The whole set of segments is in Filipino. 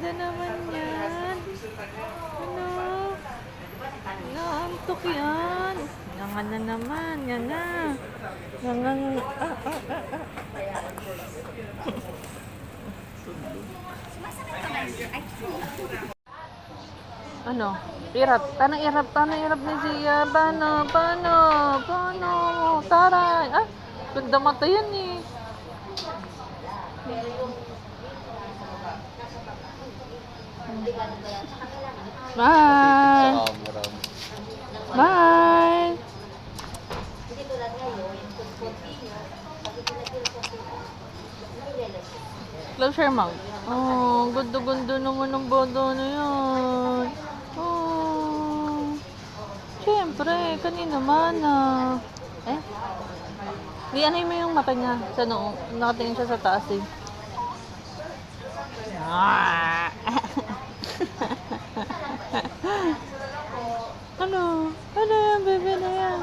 ganda naman yan. Ano? Naantok yan. Nga na naman. Yan na. Nga. Ano? Irap. Tanang irap ni Zia. Paano? Taray. Ah, ganda mata yan eh. Bye. Bye. Close your mouth. Oh, gundo-gundo naman ng bata na yan. Oh. Siyempre, kanina man eh? Di anay mo yung mata niya sa noo. Nakatingin siya sa taas eh. Ano? Ano yan, bebe na yan?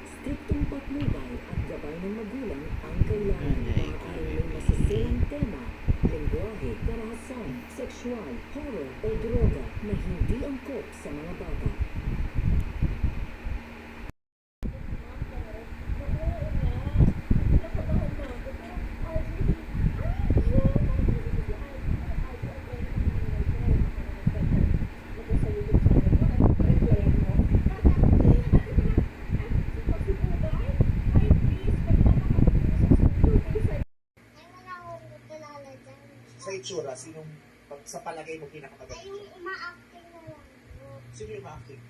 Striktong patnubay at gabay ng magulang ang kailangan maaaring may masasayang tema, lengguwahe, karahasan, sexual, horror o droga na hindi angkop sa mga bata. Sa itsura, sinong sa palagay mo pinakamagaling? Ay, yung uma-acting na lang. Sino yung ma-acting?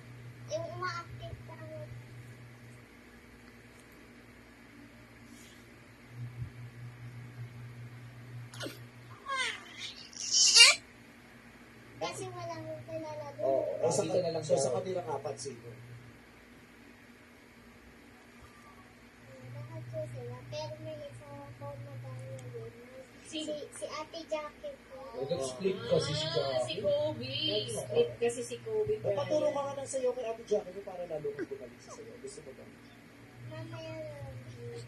Yung uma-acting na ano. Kasi walang kilala doon. Oo. So sa kanilang apat, sino? Lahat ko sila. Pero may isa ako madami din. Si Ate Jackie po. Nag-split kasi si Jackie. Si Kobe. Split kasi si Kobe. Paturo ka nga ng sayo kay Ate Jackie para lalo kang bumalik sa sayo. Gusto mo ba? Mamaya lang.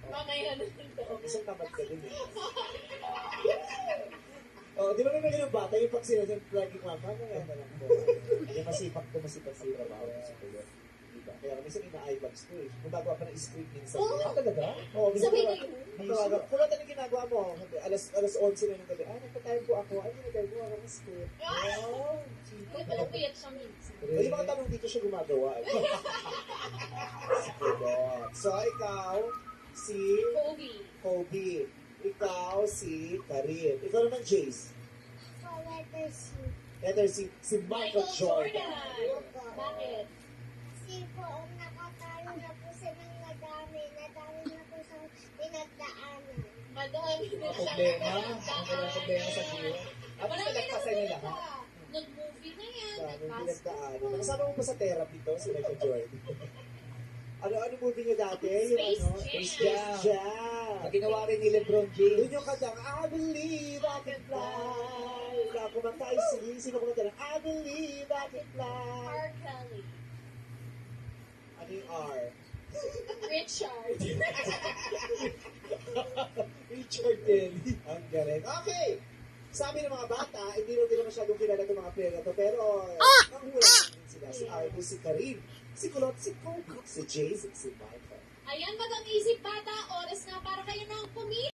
Mamaya na ito. Isang tamad ka din eh. Oh, di ba may mga bata yung pag sila dyan lagi mama, kaya na lang po. Yung masipag si trabaho sa kuya. Diba? Kaya minsan ina-eyebags ko eh. Gumagawa pa ng script minsan. Talaga? Oo, minsan Sabi gumagawa. Kung ano yung ginagawa mo, alas 11 na ng gabi, nagpatayin po ako, nagagawa ka ng script. Wow! Pero piyat siya minsan. May mga tanong dito siya gumagawa. So, ikaw, si Kobe. Ikaw, si Karin. Ikaw naman, Jace. So, letter C. Letter si Michael Jordan. Bakit? Kasi po, nakatalo na po sila ng nadami. Nadami na po sa pinagdaanan. Madami na siya. Ang walang problema sa buhay. At nagpasan niya lahat. Nag-movie na yan. Dami pinagdaanan. Kasama mo pa sa therapy to, si Michael Jordan. Ano movie niyo dati? Space Yung Jam. Jam. Ginawa rin ni LeBron James. Yun yung kantang, I believe I can fly. Kaya kumanta ay sino kumanta ng, I believe I can fly. R. Kelly. Ano yung R? Richard. Richard Kelly. Ang galing. Okay. Sabi ng mga bata, hindi rin nila masyadong kilala itong mga player na to, pero ang hula sila, si Arbo, si Karin, si Kulot, si Coco, si Jace, si Michael. Ayan, mag-isip bata. Oras na para kayo nang pumili.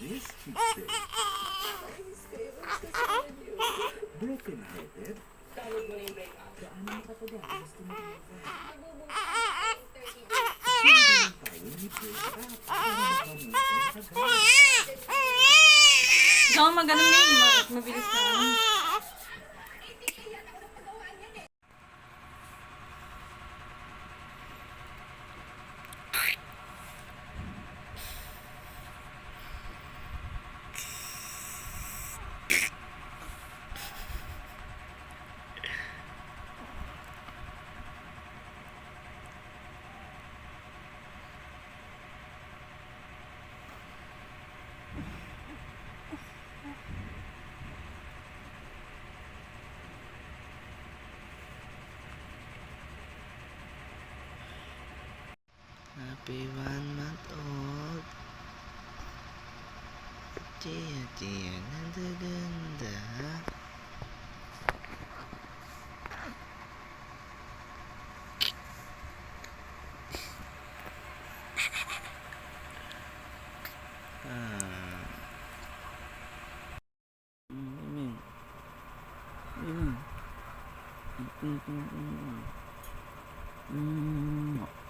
This Tuesday, broken-hearted, gaano makatagal gusto mo tayo ni break up para makamuha sa Ikaw magaling na mabilis na. Happy 1 month old. Tia, ganda-ganda. Amen. Amen.